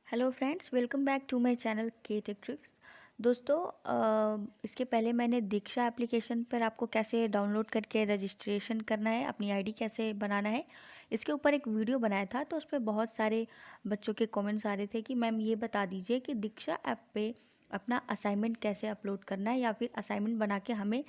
Hello friends, welcome back to my channel के tech tricks. दोस्तों, इसके पहले मैंने दीक्षा एप्लीकेशन पर आपको कैसे डाउनलोड करके रजिस्ट्रेशन करना है, अपनी आईडी कैसे बनाना है, इसके ऊपर एक वीडियो बनाया था। तो उस पर बहुत सारे बच्चों के कमेंट्स आ रहे थे कि मैम ये बता दीजिए कि दीक्षा ऐप पे अपना असाइनमेंट कैसे अपलोड करना है, या फिर असाइनमेंट बना के हमें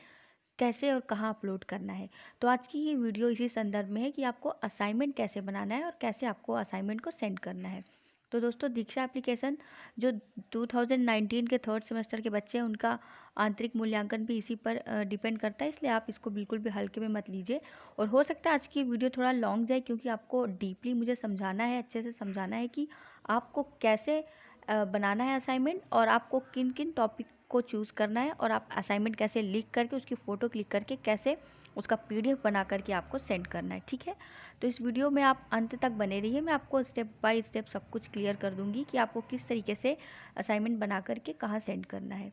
कैसे और कहाँ अपलोड करना है। तो आज की ये वीडियो इसी संदर्भ में है कि आपको असाइनमेंट कैसे बनाना है और कैसे आपको असाइनमेंट को सेंड करना है। तो दोस्तों, दीक्षा एप्लीकेशन जो 2019 के थर्ड सेमेस्टर के बच्चे हैं, उनका आंतरिक मूल्यांकन भी इसी पर डिपेंड करता है, इसलिए आप इसको बिल्कुल भी हल्के में मत लीजिए। और हो सकता है आज की वीडियो थोड़ा लॉन्ग जाए, क्योंकि आपको डीपली मुझे समझाना है, अच्छे से समझाना है कि आपको कैसे बनाना है असाइनमेंट, और आपको किन किन टॉपिक को चूज़ करना है, और आप असाइनमेंट कैसे लिख करके उसकी फ़ोटो क्लिक करके कैसे उसका पीडीएफ बना करके आपको सेंड करना है। ठीक है, तो इस वीडियो में आप अंत तक बने रहिए। मैं आपको स्टेप बाय स्टेप सब कुछ क्लियर कर दूंगी कि आपको किस तरीके से असाइनमेंट बना करके कहाँ सेंड करना है।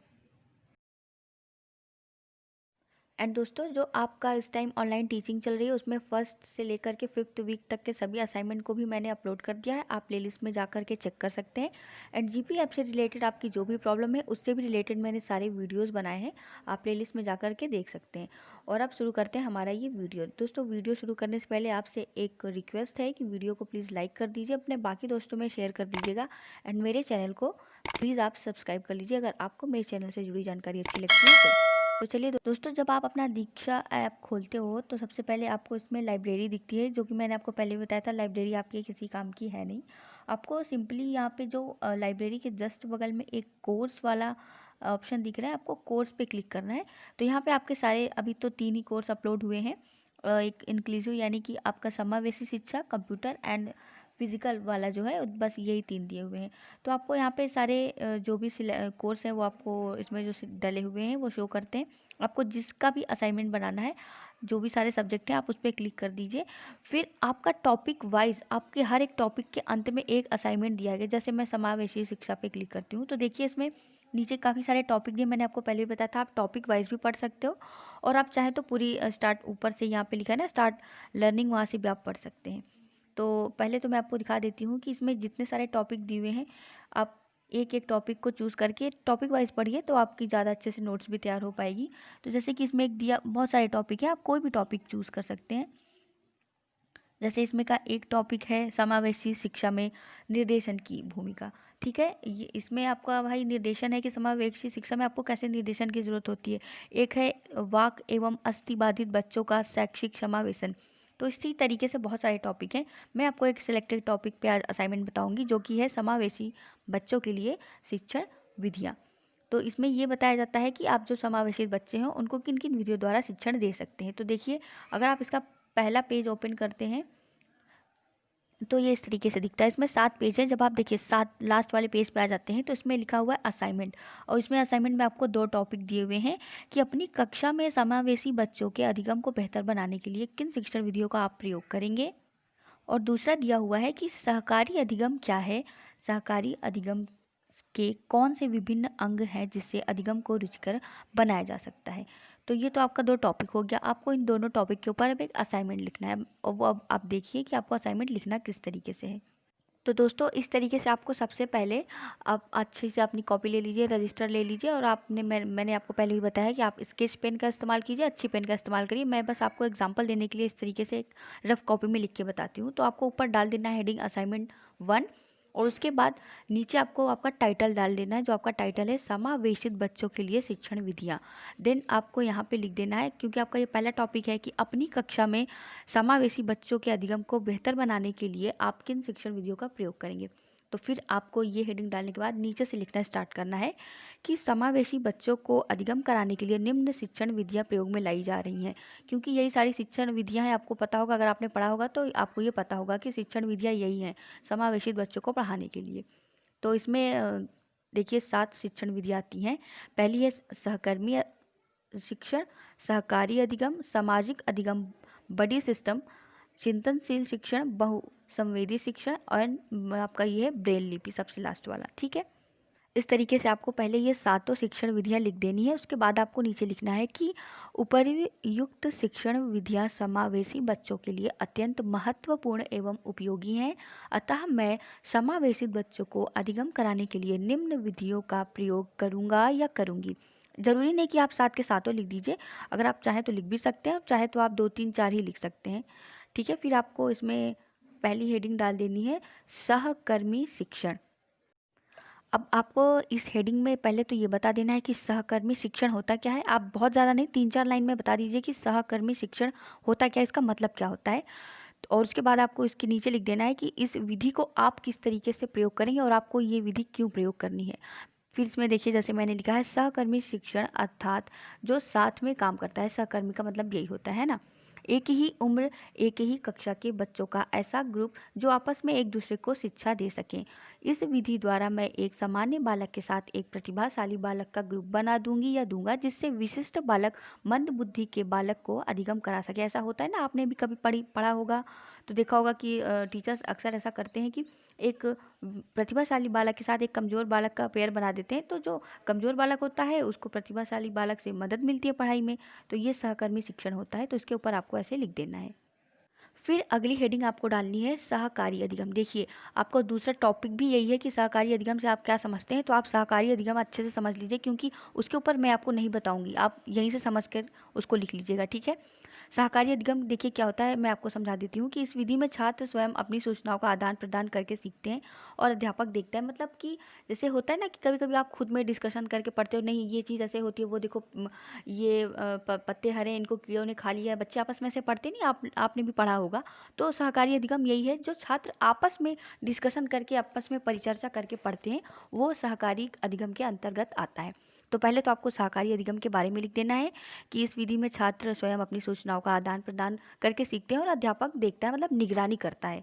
एंड दोस्तों, जो आपका इस टाइम ऑनलाइन टीचिंग चल रही है, उसमें फर्स्ट से लेकर के फिफ्थ वीक तक के सभी असाइनमेंट को भी मैंने अपलोड कर दिया है। आप प्लेलिस्ट में जा कर के चेक कर सकते हैं। एंड जीपी ऐप से रिलेटेड आपकी जो भी प्रॉब्लम है, उससे भी रिलेटेड मैंने सारे वीडियोस बनाए हैं, आप प्लेलिस्ट में जा कर के देख सकते हैं। और अब शुरू करते हैं हमारा ये वीडियो। दोस्तों, वीडियो शुरू करने से पहले आपसे एक रिक्वेस्ट है कि वीडियो को प्लीज़ लाइक कर दीजिए, अपने बाकी दोस्तों में शेयर कर दीजिएगा। एंड मेरे चैनल को प्लीज़ आप सब्सक्राइब कर लीजिए अगर आपको मेरे चैनल से जुड़ी जानकारी अच्छी लगती है तो चलिए दोस्तों, जब आप अपना दीक्षा ऐप खोलते हो तो सबसे पहले आपको इसमें लाइब्रेरी दिखती है, जो कि मैंने आपको पहले भी बताया था, लाइब्रेरी आपके किसी काम की है नहीं। आपको सिंपली यहाँ पे जो लाइब्रेरी के जस्ट बगल में एक कोर्स वाला ऑप्शन दिख रहा है, आपको कोर्स पे क्लिक करना है। तो यहाँ पे आपके सारे अभी तो 3 ही कोर्स अपलोड हुए हैं। एक इंक्लूसिव यानी कि आपका समावेशी शिक्षा, कंप्यूटर एंड फिजिकल वाला जो है, बस यही 3 दिए हुए हैं। तो आपको यहाँ पे सारे जो भी कोर्स हैं वो आपको इसमें जो डले हुए हैं वो शो करते हैं। आपको जिसका भी असाइनमेंट बनाना है, जो भी सारे सब्जेक्ट हैं, आप उस पर क्लिक कर दीजिए। फिर आपका टॉपिक वाइज आपके हर एक टॉपिक के अंत में एक असाइनमेंट दिया गया। जैसे मैं समावेशी शिक्षा पे क्लिक करती हूँ तो देखिए इसमें नीचे काफ़ी सारे टॉपिक दिए, मैंने आपको पहले भी बताया था। आप टॉपिक वाइज भी पढ़ सकते हो, और आप चाहें तो पूरी स्टार्ट ऊपर से यहाँ पे लिखा है ना स्टार्ट लर्निंग, वहाँ से भी आप पढ़ सकते हैं। तो पहले तो मैं आपको दिखा देती हूँ कि इसमें जितने सारे टॉपिक दिए हुए हैं, आप एक एक टॉपिक को चूज़ करके टॉपिक वाइज पढ़िए, तो आपकी ज़्यादा अच्छे से नोट्स भी तैयार हो पाएगी। तो जैसे कि इसमें एक दिया, बहुत सारे टॉपिक हैं, आप कोई भी टॉपिक चूज़ कर सकते हैं। जैसे इसमें का एक टॉपिक है समावेशी शिक्षा में निर्देशन की भूमिका। ठीक है, ये इसमें आपका भाई निर्देशन है कि समावेशी शिक्षा में आपको कैसे निर्देशन की ज़रूरत होती है। एक है वाक एवं अस्थिबाधित बच्चों का शैक्षिक समावेशन। तो इसी तरीके से बहुत सारे टॉपिक हैं। मैं आपको एक सिलेक्टेड टॉपिक पे आज असाइनमेंट बताऊंगी, जो कि है समावेशी बच्चों के लिए शिक्षण विधियाँ। तो इसमें ये बताया जाता है कि आप जो समावेशी बच्चे हैं उनको किन किन विधियों द्वारा शिक्षण दे सकते हैं। तो देखिए, अगर आप इसका पहला पेज ओपन करते हैं तो ये इस तरीके से दिखता है। इसमें 7 पेज हैं। जब आप देखिए 7 लास्ट वाले पेज पे आ जाते हैं तो इसमें लिखा हुआ है असाइनमेंट, और इसमें असाइनमेंट में आपको 2 टॉपिक दिए हुए हैं कि अपनी कक्षा में समावेशी बच्चों के अधिगम को बेहतर बनाने के लिए किन शिक्षण विधियों का आप प्रयोग करेंगे। और दूसरा दिया हुआ है कि सहकारी अधिगम क्या है, सहकारी अधिगम के कौन से विभिन्न अंग हैं जिससे अधिगम को रुचिकर बनाया जा सकता है। तो ये तो आपका 2 टॉपिक हो गया। आपको इन दोनों टॉपिक के ऊपर अब एक असाइनमेंट लिखना है, और वो अब आप देखिए कि आपको असाइनमेंट लिखना किस तरीके से है। तो दोस्तों, इस तरीके से आपको सबसे पहले आप अच्छे से अपनी कॉपी ले लीजिए, रजिस्टर ले लीजिए, और मैंने आपको पहले भी बताया कि आप स्केच पेन का इस्तेमाल कीजिए, अच्छी पेन का इस्तेमाल करिए। मैं बस आपको एग्जांपल देने के लिए इस तरीके से एक रफ कॉपी में लिख के बताती हूँ। तो आपको ऊपर डाल देना है हेडिंग असाइनमेंट 1, और उसके बाद नीचे आपको आपका टाइटल डाल देना है, जो आपका टाइटल है समावेशित बच्चों के लिए शिक्षण विधियाँ। देन आपको यहाँ पे लिख देना है, क्योंकि आपका ये पहला टॉपिक है कि अपनी कक्षा में समावेशी बच्चों के अधिगम को बेहतर बनाने के लिए आप किन शिक्षण विधियों का प्रयोग करेंगे। तो फिर आपको ये हेडिंग डालने के बाद नीचे से लिखना स्टार्ट करना है कि समावेशी बच्चों को अधिगम कराने के लिए निम्न शिक्षण विधियाँ प्रयोग में लाई जा रही हैं। क्योंकि यही सारी शिक्षण विधियाँ हैं, आपको पता होगा, अगर आपने पढ़ा होगा तो आपको ये पता होगा कि शिक्षण विधियाँ यही हैं समावेशित बच्चों को पढ़ाने के लिए। तो इसमें देखिए 7 शिक्षण विधियाँ आती हैं। पहली है सहकर्मी शिक्षण, सहकारी अधिगम, सामाजिक अधिगम, बडी सिस्टम, चिंतनशील शिक्षण, बहुसंवेदी शिक्षण, और आपका ये है ब्रेल लिपि, सबसे लास्ट वाला। ठीक है, इस तरीके से आपको पहले ये सातों शिक्षण विधियाँ लिख देनी है। उसके बाद आपको नीचे लिखना है कि उपर्युक्त शिक्षण विधियाँ समावेशी बच्चों के लिए अत्यंत महत्वपूर्ण एवं उपयोगी हैं। अतः मैं समावेशित बच्चों को अधिगम कराने के लिए निम्न विधियों का प्रयोग करूँगा या करूँगी। ज़रूरी नहीं कि आप सात के सातों लिख दीजिए, अगर आप चाहें तो लिख भी सकते हैं, चाहे तो आप 2 3 4 ही लिख सकते हैं। ठीक है, फिर आपको इसमें पहली हेडिंग डाल देनी है सहकर्मी शिक्षण। अब आपको इस हेडिंग में पहले तो ये बता देना है कि सहकर्मी शिक्षण होता क्या है। आप बहुत ज़्यादा नहीं, 3-4 लाइन में बता दीजिए कि सहकर्मी शिक्षण होता क्या है, इसका मतलब क्या होता है। और उसके बाद आपको इसके नीचे लिख देना है कि इस विधि को आप किस तरीके से प्रयोग करेंगे और आपको ये विधि क्यों प्रयोग करनी है। फिर इसमें देखिए, जैसे मैंने लिखा है सहकर्मी शिक्षण अर्थात जो साथ में काम करता है। सहकर्मी का मतलब यही होता है ना, एक ही उम्र एक ही कक्षा के बच्चों का ऐसा ग्रुप जो आपस में एक दूसरे को शिक्षा दे सकें। इस विधि द्वारा मैं एक सामान्य बालक के साथ एक प्रतिभाशाली बालक का ग्रुप बना दूंगी या दूंगा, जिससे विशिष्ट बालक मंद बुद्धि के बालक को अधिगम करा सके। ऐसा होता है ना, आपने भी कभी पढ़ा होगा तो देखा होगा कि टीचर्स अक्सर ऐसा करते हैं कि एक प्रतिभाशाली बालक के साथ एक कमज़ोर बालक का पेयर बना देते हैं, तो जो कमज़ोर बालक होता है उसको प्रतिभाशाली बालक से मदद मिलती है पढ़ाई में। तो ये सहकर्मी शिक्षण होता है, तो इसके ऊपर आपको ऐसे लिख देना है। फिर अगली हेडिंग आपको डालनी है सहकारी अधिगम। देखिए, आपको दूसरा टॉपिक भी यही है कि सहकारी अधिगम से आप क्या समझते हैं, तो आप सहकारी अधिगम अच्छे से समझ लीजिए, क्योंकि उसके ऊपर मैं आपको नहीं बताऊंगी, आप यहीं से समझ कर उसको लिख लीजिएगा। ठीक है, सहकारी अधिगम देखिए क्या होता है, मैं आपको समझा देती हूँ कि इस विधि में छात्र स्वयं अपनी सूचनाओं का आदान प्रदान करके सीखते हैं और अध्यापक देखता है। मतलब कि जैसे होता है ना कि कभी कभी आप खुद में डिस्कशन करके पढ़ते हो, नहीं ये चीज़ ऐसे होती है, वो देखो ये पत्ते हरे हैं, इनको कीड़ों ने खा लिया है, बच्चे आपस में ऐसे पढ़ते नहीं, आपने भी पढ़ा होगा। तो सहकारी अधिगम यही है, जो छात्र आपस में डिस्कशन करके आपस में परिचर्चा करके पढ़ते हैं, वो सहकारी अधिगम के अंतर्गत आता है। तो पहले तो आपको सहकारी अधिगम के बारे में लिख देना है कि इस विधि में छात्र स्वयं अपनी सूचनाओं का आदान प्रदान करके सीखते हैं और अध्यापक देखता है, मतलब निगरानी करता है।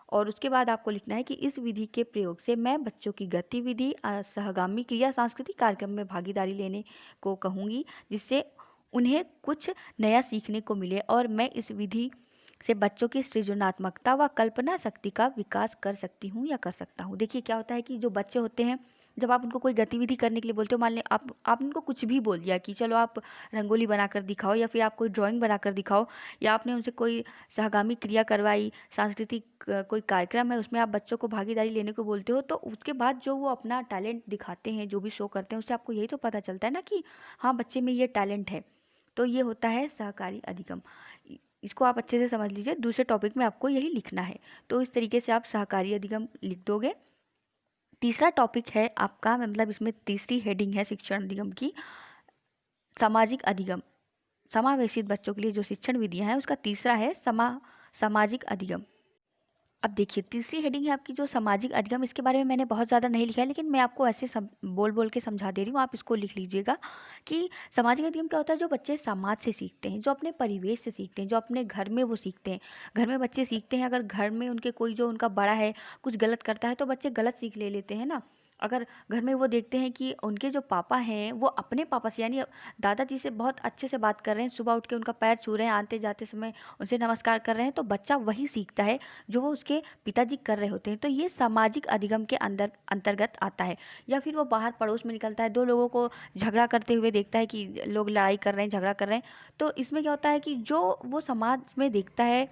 और उसके बाद आपको लिखना है कि इस विधि के प्रयोग से मैं बच्चों की गतिविधि सहगामी क्रिया सांस्कृतिक कार्यक्रम में भागीदारी लेने को कहूँगी, जिससे उन्हें कुछ नया सीखने को मिले और मैं इस विधि से बच्चों की सृजनात्मकता व कल्पना शक्ति का विकास कर सकती हूँ या कर सकता हूँ। देखिए क्या होता है कि जो बच्चे होते हैं, जब आप उनको कोई गतिविधि करने के लिए बोलते हो, मान लें आप उनको कुछ भी बोल दिया कि चलो आप रंगोली बनाकर दिखाओ या फिर आप कोई ड्राइंग बनाकर दिखाओ, या आपने उनसे कोई सहगामी क्रिया करवाई, सांस्कृतिक कोई कार्यक्रम है उसमें आप बच्चों को भागीदारी लेने को बोलते हो, तो उसके बाद जो वो अपना टैलेंट दिखाते हैं, जो भी शो करते हैं, उससे आपको यही तो पता चलता है ना कि हाँ बच्चे में ये टैलेंट है। तो ये होता है सहकारी अधिगम। इसको आप अच्छे से समझ लीजिए, दूसरे टॉपिक में आपको यही लिखना है। तो इस तरीके से आप सहकारी अधिगम लिख दोगे। तीसरा टॉपिक है आपका, मतलब इसमें तीसरी हेडिंग है शिक्षण अधिगम की, सामाजिक अधिगम। समावेशित बच्चों के लिए जो शिक्षण विधियां हैं उसका तीसरा है सामाजिक अधिगम। अब देखिए, तीसरी हेडिंग है आपकी जो सामाजिक अधिगम। इसके बारे में मैंने बहुत ज़्यादा नहीं लिखा है, लेकिन मैं आपको ऐसे बोल बोल के समझा दे रही हूँ, आप इसको लिख लीजिएगा कि सामाजिक अधिगम क्या होता है। जो बच्चे समाज से सीखते हैं, जो अपने परिवेश से सीखते हैं, जो अपने घर में वो सीखते हैं। घर में बच्चे सीखते हैं, अगर घर में उनके कोई जो उनका बड़ा है कुछ गलत करता है तो बच्चे गलत सीख ले लेते हैं ना। अगर घर में वो देखते हैं कि उनके जो पापा हैं वो अपने पापा से यानी दादाजी से बहुत अच्छे से बात कर रहे हैं, सुबह उठ के उनका पैर छू रहे हैं, आते जाते समय उनसे नमस्कार कर रहे हैं, तो बच्चा वही सीखता है जो वो उसके पिताजी कर रहे होते हैं। तो ये सामाजिक अधिगम के अंतर्गत आता है। या फिर वो बाहर पड़ोस में निकलता है, दो लोगों को झगड़ा करते हुए देखता है कि लोग लड़ाई कर रहे हैं, झगड़ा कर रहे हैं, तो इसमें क्या होता है कि जो वो समाज में देखता है,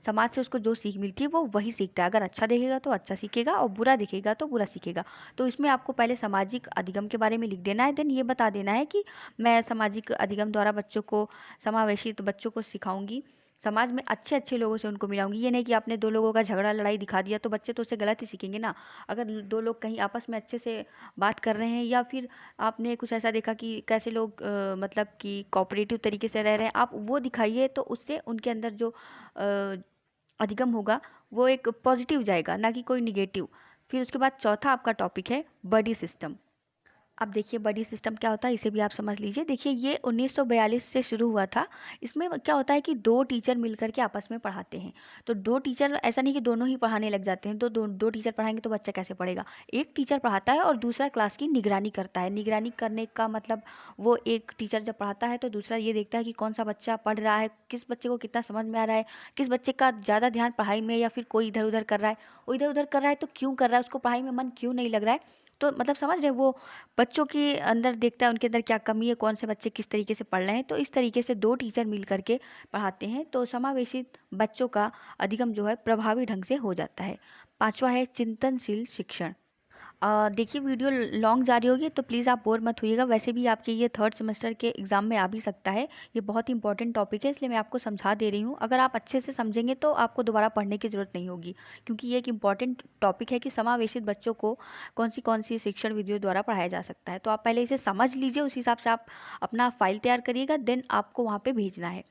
समाज से उसको जो सीख मिलती है वो वही सीखता है। अगर अच्छा देखेगा तो अच्छा सीखेगा और बुरा दिखेगा तो बुरा सीखेगा। तो इसमें आपको पहले सामाजिक अधिगम के बारे में लिख देना है, देन ये बता देना है कि मैं सामाजिक अधिगम द्वारा बच्चों को, समावेशित बच्चों को सिखाऊंगी, समाज में अच्छे अच्छे लोगों से उनको मिलाऊंगी। ये नहीं कि आपने दो लोगों का झगड़ा लड़ाई दिखा दिया तो बच्चे तो उससे गलत ही सीखेंगे ना। अगर दो लोग कहीं आपस में अच्छे से बात कर रहे हैं, या फिर आपने कुछ ऐसा देखा कि कैसे लोग मतलब कि कोऑपरेटिव तरीके से रह रहे हैं, आप वो दिखाइए, तो उससे उनके अंदर जो अधिगम होगा वो एक पॉजिटिव जाएगा, ना कि कोई निगेटिव। फिर उसके बाद चौथा आपका टॉपिक है बडी सिस्टम। अब देखिए, बडी सिस्टम क्या होता है इसे भी आप समझ लीजिए। देखिए, ये 1942 से शुरू हुआ था। इसमें क्या होता है कि दो टीचर मिलकर के आपस में पढ़ाते हैं। तो दो टीचर, ऐसा नहीं कि दोनों ही पढ़ाने लग जाते हैं, तो दो टीचर पढ़ाएंगे तो बच्चा कैसे पढ़ेगा। एक टीचर पढ़ाता है और दूसरा क्लास की निगरानी करता है। निगरानी करने का मतलब, वो एक टीचर जब पढ़ाता है तो दूसरा ये देखता है कि कौन सा बच्चा पढ़ रहा है, किस बच्चे को कितना समझ में आ रहा है, किस बच्चे का ज़्यादा ध्यान पढ़ाई में, या फिर कोई इधर उधर कर रहा है। वो इधर उधर कर रहा है तो क्यों कर रहा है, उसको पढ़ाई में मन क्यों नहीं लग रहा है। तो मतलब समझ रहे हैं, वो बच्चों के अंदर देखता है उनके अंदर क्या कमी है, कौन से बच्चे किस तरीके से पढ़ रहे हैं। तो इस तरीके से 2 टीचर मिल करके पढ़ाते हैं तो समावेशित बच्चों का अधिगम जो है प्रभावी ढंग से हो जाता है। 5वां है चिंतनशील शिक्षण। देखिए वीडियो लॉन्ग जा रही होगी तो प्लीज़ आप बोर मत होइएगा, वैसे भी आपके ये 3rd सेमेस्टर के एग्ज़ाम में आ भी सकता है। ये बहुत ही इंपॉर्टेंट टॉपिक है, इसलिए मैं आपको समझा दे रही हूँ। अगर आप अच्छे से समझेंगे तो आपको दोबारा पढ़ने की ज़रूरत नहीं होगी, क्योंकि ये एक इंपॉर्टेंट टॉपिक है कि समावेशित बच्चों को कौन सी शिक्षण विधियों द्वारा पढ़ाया जा सकता है। तो आप पहले इसे समझ लीजिए, उस हिसाब से आप अपना फाइल तैयार करिएगा, देन आपको वहाँ पर भेजना है।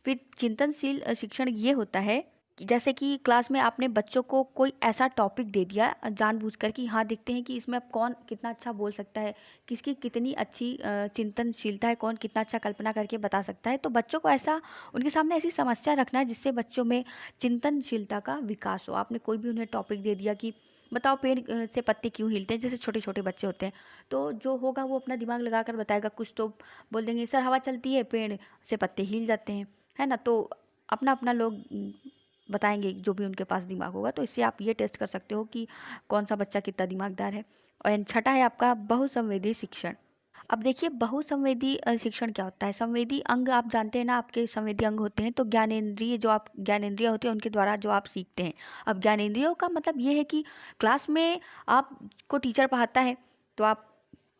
फिर चिंतनशील शिक्षण ये होता है कि जैसे कि क्लास में आपने बच्चों को कोई ऐसा टॉपिक दे दिया जानबूझकर कि हाँ देखते हैं कि इसमें अब कौन कितना अच्छा बोल सकता है, किसकी कितनी अच्छी चिंतनशीलता है, कौन कितना अच्छा कल्पना करके बता सकता है। तो बच्चों को ऐसा उनके सामने ऐसी समस्या रखना है जिससे बच्चों में चिंतनशीलता का विकास हो। आपने कोई भी उन्हें टॉपिक दे दिया कि बताओ पेड़ से पत्ते क्यों हिलते हैं, जैसे छोटे छोटे बच्चे होते हैं, तो जो होगा वो अपना दिमाग लगा कर बताएगा। कुछ तो बोल देंगे सर हवा चलती है पेड़ से पत्ते हिल जाते हैं, है ना। तो अपना अपना लोग बताएंगे जो भी उनके पास दिमाग होगा। तो इससे आप ये टेस्ट कर सकते हो कि कौन सा बच्चा कितना दिमागदार है। और 6ठा है आपका बहुसंवेदी शिक्षण। अब देखिए बहुसंवेदी शिक्षण क्या होता है। संवेदी अंग आप जानते हैं ना, आपके संवेदी अंग होते हैं तो ज्ञानेंद्रिय, जो आप ज्ञानेंद्रिय होते हैं उनके द्वारा जो आप सीखते हैं। अब ज्ञानेंद्रियों का मतलब ये है कि क्लास में आपको टीचर पढ़ाता है तो आप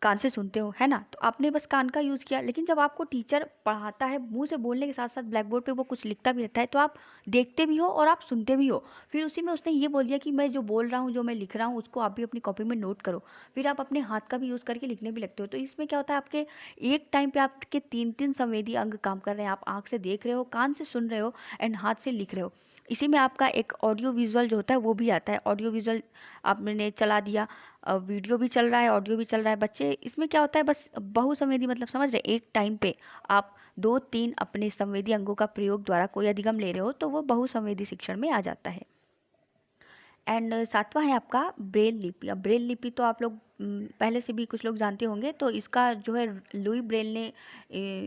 कान से सुनते हो, है ना, तो आपने बस कान का यूज़ किया। लेकिन जब आपको टीचर पढ़ाता है, मुंह से बोलने के साथ साथ ब्लैक बोर्ड पे वो कुछ लिखता भी रहता है, तो आप देखते भी हो और आप सुनते भी हो। फिर उसी में उसने ये बोल दिया कि मैं जो बोल रहा हूँ, जो मैं लिख रहा हूँ, उसको आप भी अपनी कॉपी में नोट करो। फिर आप अपने हाथ का भी यूज़ करके लिखने भी लगते हो। तो इसमें क्या होता है, आपके एक टाइम पे आपके 3 संवेदी अंग काम कर रहे हैं। आप आँख से देख रहे हो, कान से सुन रहे हो एंड हाथ से लिख रहे हो। इसी में आपका एक ऑडियो विजुअल जो होता है वो भी आता है। ऑडियो विजुअल आपने चला दिया, वीडियो भी चल रहा है, ऑडियो भी चल रहा है। बच्चे इसमें क्या होता है, बस बहुसंवेदी मतलब समझ रहे, एक टाइम पे आप 2-3 अपने संवेदी अंगों का प्रयोग द्वारा कोई अधिगम ले रहे हो तो वो बहुसंवेदी शिक्षण में आ जाता है। एंड 7वां है आपका ब्रेल लिपि। अब ब्रेल लिपि तो आप लोग पहले से भी कुछ लोग जानते होंगे। तो इसका जो है लुई ब्रेल ने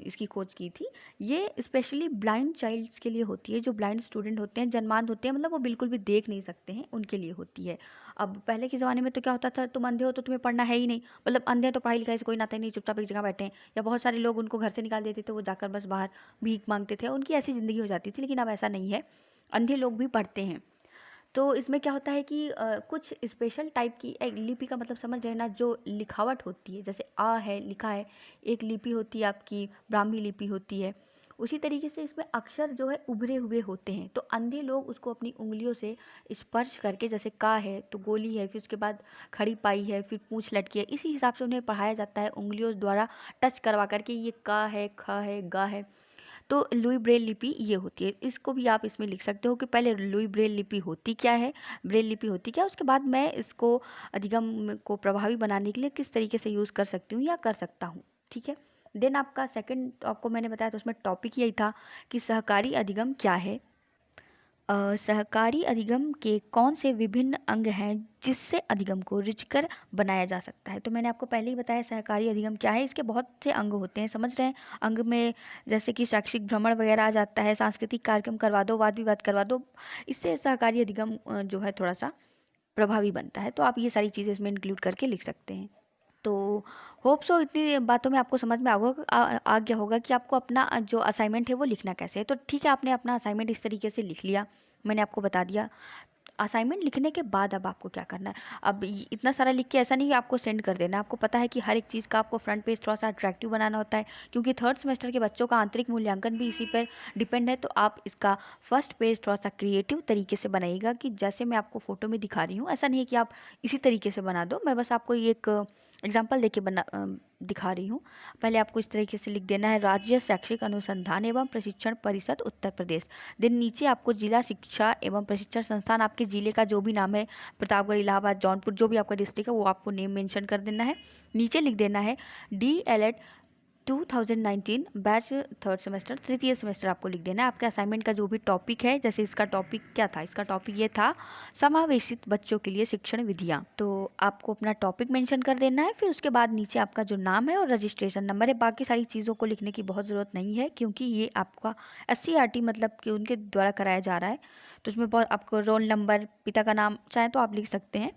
इसकी खोज की थी। ये स्पेशली ब्लाइंड चाइल्ड्स के लिए होती है। जो ब्लाइंड स्टूडेंट होते हैं, जन्मांध होते हैं, मतलब वो बिल्कुल भी देख नहीं सकते हैं, उनके लिए होती है। अब पहले के ज़माने में तो क्या होता था, तुम अंधे हो तो तुम्हें पढ़ना है ही नहीं, मतलब अंधे तो पढ़ाई लिखाई से कोई नाता ही नहीं, चुपचाप एक जगह बैठे हैं। या बहुत सारे लोग उनको घर से निकाल देते थे, वो जाकर बस बाहर भीख मांगते थे, उनकी ऐसी ज़िंदगी हो जाती थी। लेकिन अब ऐसा नहीं है, अंधे लोग भी पढ़ते हैं। तो इसमें क्या होता है कि कुछ स्पेशल टाइप की एक लिपि का मतलब समझ रहे हैं ना, जो लिखावट होती है, जैसे आ है लिखा है, एक लिपि होती है आपकी ब्राह्मी लिपि होती है। उसी तरीके से इसमें अक्षर जो है उभरे हुए होते हैं। तो अंधे लोग उसको अपनी उंगलियों से स्पर्श करके, जैसे का है तो गोली है, फिर उसके बाद खड़ी पाई है, फिर पूंछ लटकी है, इसी हिसाब से उन्हें पढ़ाया जाता है उंगलियों द्वारा टच करवा करके। ये का है, ख है, गा है। तो लुई ब्रेल लिपि ये होती है। इसको भी आप इसमें लिख सकते हो कि पहले लुई ब्रेल लिपि होती क्या है, ब्रेल लिपि होती क्या है, उसके बाद मैं इसको अधिगम को प्रभावी बनाने के लिए किस तरीके से यूज़ कर सकती हूँ या कर सकता हूँ। ठीक है। देन आपका सेकंड आपको मैंने बताया, तो उसमें टॉपिक यही था कि सहकारी अधिगम क्या है। सहकारी अधिगम के कौन से विभिन्न अंग हैं जिससे अधिगम को रुचिकर बनाया जा सकता है। तो मैंने आपको पहले ही बताया सहकारी अधिगम क्या है। इसके बहुत से अंग होते हैं, समझ रहे हैं। अंग में जैसे कि शैक्षिक भ्रमण वगैरह आ जाता है, सांस्कृतिक कार्यक्रम करवा दो, वाद विवाद करवा दो, इससे सहकारी अधिगम जो है थोड़ा सा प्रभावी बनता है। तो आप ये सारी चीज़ें इसमें इंक्लूड करके लिख सकते हैं। तो होप सो इतनी बातों में आपको समझ में आ गया होगा कि आपको अपना जो असाइनमेंट है वो लिखना कैसे है। तो ठीक है, आपने अपना असाइनमेंट इस तरीके से लिख लिया, मैंने आपको बता दिया। असाइनमेंट लिखने के बाद अब आपको क्या करना है। अब इतना सारा लिख के ऐसा नहीं कि आपको सेंड कर देना। आपको पता है कि हर एक चीज़ का आपको फ्रंट पेज थोड़ा सा अट्रैक्टिव बनाना होता है, क्योंकि 3rd सेमेस्टर के बच्चों का आंतरिक मूल्यांकन भी इसी पर डिपेंड है। तो आप इसका फर्स्ट पेज थोड़ा सा क्रिएटिव तरीके से बनाइएगा, कि जैसे मैं आपको फ़ोटो में दिखा रही हूँ, ऐसा नहीं है कि आप इसी तरीके से बना दो। मैं बस आपको ये एक एग्जाम्पल देके दिखा रही हूँ। पहले आपको इस तरीके से लिख देना है, राज्य शैक्षिक अनुसंधान एवं प्रशिक्षण परिषद उत्तर प्रदेश। देन नीचे आपको जिला शिक्षा एवं प्रशिक्षण संस्थान, आपके जिले का जो भी नाम है, प्रतापगढ़, इलाहाबाद, जौनपुर, जो भी आपका डिस्ट्रिक्ट है वो आपको नेम मेंशन कर देना है। नीचे लिख देना है DLED 2019 बैच 3rd सेमेस्टर, तृतीय सेमेस्टर आपको लिख देना है। आपके असाइनमेंट का जो भी टॉपिक है, जैसे इसका टॉपिक क्या था, इसका टॉपिक ये था समावेशित बच्चों के लिए शिक्षण विधियाँ। तो आपको अपना टॉपिक मेंशन कर देना है। फिर उसके बाद नीचे आपका जो नाम है और रजिस्ट्रेशन नंबर है। बाकी सारी चीज़ों को लिखने की बहुत ज़रूरत नहीं है, क्योंकि ये आपका SCERT मतलब कि उनके द्वारा कराया जा रहा है। तो उसमें बहुत आपको रोल नंबर, पिता का नाम चाहे तो आप लिख सकते हैं।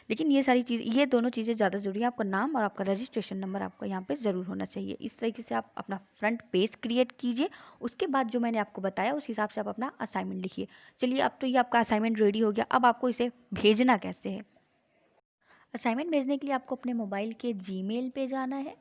लेकिन ये दोनों चीज़ें ज़्यादा ज़रूरी है। आपका नाम और आपका रजिस्ट्रेशन नंबर आपका यहाँ पे ज़रूर होना चाहिए। इस तरीके से आप अपना फ्रंट पेज क्रिएट कीजिए। उसके बाद जो मैंने आपको बताया उस हिसाब से आप अपना असाइनमेंट लिखिए। चलिए, अब तो ये आपका असाइनमेंट रेडी हो गया। अब आपको इसे भेजना कैसे है? असाइनमेंट भेजने के लिए आपको अपने मोबाइल के जीमेल पे जाना है।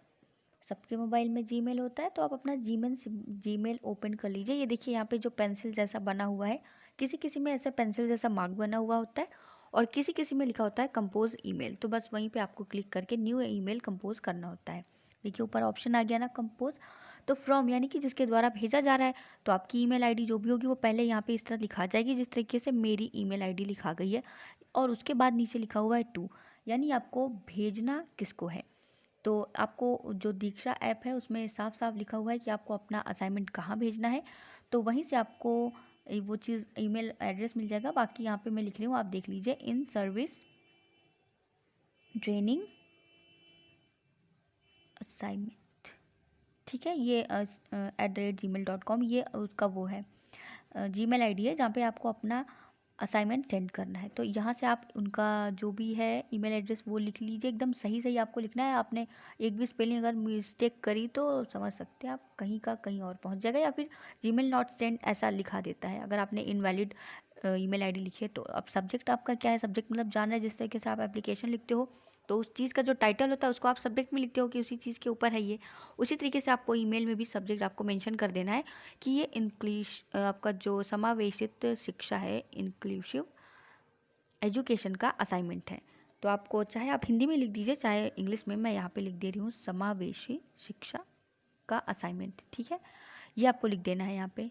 सबके मोबाइल में जीमेल होता है, तो आप अपना जीमेल ओपन कर लीजिए। ये देखिए यहाँ पे जो पेंसिल जैसा बना हुआ है, किसी किसी में ऐसा पेंसिल जैसा मार्क बना हुआ होता है और किसी किसी में लिखा होता है कंपोज ईमेल। तो बस वहीं पे आपको क्लिक करके न्यू ईमेल कंपोज करना होता है। देखिए ऊपर ऑप्शन आ गया ना कंपोज। तो फ्रॉम यानी कि जिसके द्वारा भेजा जा रहा है, तो आपकी ईमेल आईडी जो भी होगी वो पहले यहाँ पे इस तरह लिखा जाएगी जिस तरीके से मेरी ईमेल आईडी लिखा गई है, और उसके बाद नीचे लिखा हुआ है टू, यानी आपको भेजना किसको है। तो आपको जो दीक्षा ऐप है उसमें साफ साफ लिखा हुआ है कि आपको अपना असाइनमेंट कहाँ भेजना है। तो वहीं से आपको वो चीज़ ईमेल एड्रेस मिल जाएगा। बाकी यहाँ पे मैं लिख रही हूँ, आप देख लीजिए, इन सर्विस ट्रेनिंग असाइनमेंट। ठीक है, ये @gmail.com ये उसका वो है, जीमेल आईडी है जहाँ पे आपको अपना असाइनमेंट सेंड करना है। तो यहाँ से आप उनका जो भी है ईमेल एड्रेस वो लिख लीजिए। एकदम सही सही आपको लिखना है। आपने एक भी स्पेलिंग अगर मिस्टेक करी तो समझ सकते हैं आप, कहीं का कहीं और पहुँच जाएगा, या फिर जीमेल नॉट सेंड ऐसा लिखा देता है अगर आपने इनवैलिड ईमेल आईडी लिखी है। तो अब सब्जेक्ट आपका क्या है? सब्जेक्ट मतलब जान रहे, जिस तरीके से आप एप्लीकेशन लिखते हो तो उस चीज़ का जो टाइटल होता है उसको आप सब्जेक्ट में लिखते हो कि उसी चीज़ के ऊपर है ये। उसी तरीके से आपको ईमेल में भी सब्जेक्ट आपको मेंशन कर देना है कि ये इंग्लिश आपका जो समावेशित शिक्षा है, इंक्लूसिव एजुकेशन का असाइनमेंट है। तो आपको चाहे आप हिंदी में लिख दीजिए चाहे इंग्लिश में, मैं यहाँ पे लिख दे रही हूँ समावेशी शिक्षा का असाइनमेंट। ठीक है, ये आपको लिख देना है यहाँ पे।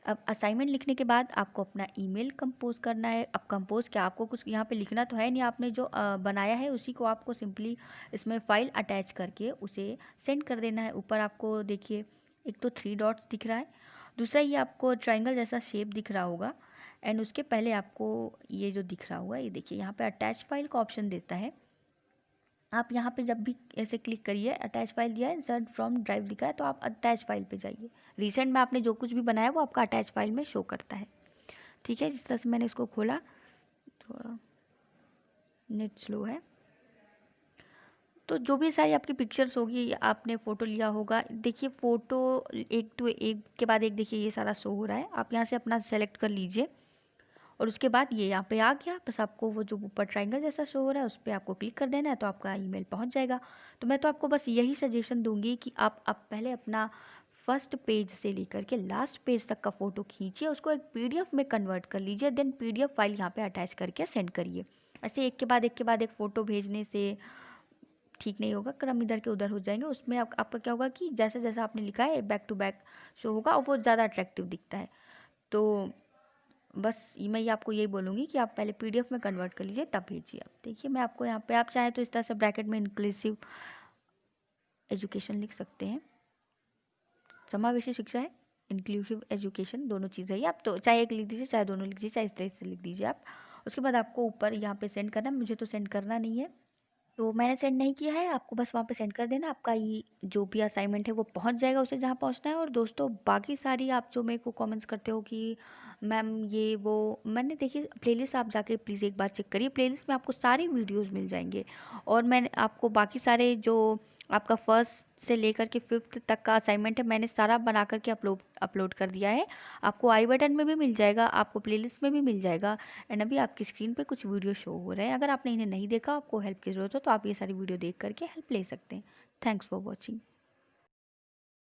अब असाइनमेंट लिखने के बाद आपको अपना ईमेल कंपोज करना है। अब कंपोज क्या, आपको कुछ यहाँ पे लिखना तो है नहीं, आपने जो बनाया है उसी को आपको सिंपली इसमें फाइल अटैच करके उसे सेंड कर देना है। ऊपर आपको देखिए एक तो 3 डॉट्स दिख रहा है, दूसरा ये आपको ट्रायंगल जैसा शेप दिख रहा होगा, एंड उसके पहले आपको ये जो दिख रहा होगा, ये देखिए यहाँ पे अटैच फाइल का ऑप्शन देता है। आप यहाँ पे जब भी ऐसे क्लिक करिए, अटैच फाइल दिया है, इंसर्ट फ्रॉम ड्राइव दिखा है, तो आप अटैच फाइल पे जाइए। रिसेंट में आपने जो कुछ भी बनाया वो आपका अटैच फाइल में शो करता है। ठीक है, जिस तरह से मैंने इसको खोला, थोड़ा नेट स्लो है। तो जो भी सारी आपकी पिक्चर्स होगी, आपने फ़ोटो लिया होगा, देखिए फ़ोटो एक टू एक के बाद एक देखिए ये सारा शो हो रहा है। आप यहाँ से अपना सेलेक्ट कर लीजिए और उसके बाद ये यहाँ पे आ गया। बस आपको वो जो ऊपर ट्रायंगल जैसा शो हो रहा है उस पर आपको क्लिक कर देना है, तो आपका ईमेल पहुँच जाएगा। तो मैं तो आपको बस यही सजेशन दूंगी कि आप पहले अपना फर्स्ट पेज से लेकर के लास्ट पेज तक का फ़ोटो खींचिए, उसको एक पीडीएफ में कन्वर्ट कर लीजिए, देन पीडीएफ फाइल यहाँ पे अटैच करके सेंड करिए। ऐसे एक के बाद एक के बाद एक फ़ोटो भेजने से ठीक नहीं होगा, क्रम इधर के उधर हो जाएंगे। उसमें आपका क्या होगा कि जैसा जैसा आपने लिखा है बैक टू बैक शो होगा और वो ज़्यादा अट्रैक्टिव दिखता है। तो बस मैं ये आपको यही बोलूँगी कि आप पहले पीडीएफ में कन्वर्ट कर लीजिए तब भेजिए। आप देखिए मैं आपको यहाँ पे, आप चाहें तो इस तरह से ब्रैकेट में इंक्लूसिव एजुकेशन लिख सकते हैं। समावेशी शिक्षा है, इंक्लूसिव एजुकेशन, दोनों चीज़ें ही। आप तो चाहे एक लिख दीजिए चाहे दोनों लिख दीजिए, चाहे इस तरह से लिख दीजिए आप। उसके बाद आपको ऊपर यहाँ पे सेंड करना है, मुझे तो सेंड करना नहीं है तो मैंने सेंड नहीं किया है, आपको बस वहाँ पे सेंड कर देना। आपका ये जो भी असाइनमेंट है वो पहुँच जाएगा उसे जहाँ पहुँचना है। और दोस्तों बाकी सारी आप जो मेरे को कमेंट्स करते हो कि मैम ये वो, मैंने देखिए प्लेलिस्ट आप जाके प्लीज़ एक बार चेक करिए, प्लेलिस्ट में आपको सारी वीडियोस मिल जाएंगे। और मैंने आपको बाकी सारे जो आपका फर्स्ट से लेकर के 5th तक का असाइनमेंट है मैंने सारा बना करके अपलोड कर दिया है। आपको आई बटन में भी मिल जाएगा, आपको प्लेलिस्ट में भी मिल जाएगा। एंड अभी आपकी स्क्रीन पे कुछ वीडियो शो हो रहे हैं, अगर आपने इन्हें नहीं देखा, आपको हेल्प की ज़रूरत हो तो आप ये सारी वीडियो देख करके हेल्प ले सकते हैं। Thanks for watching.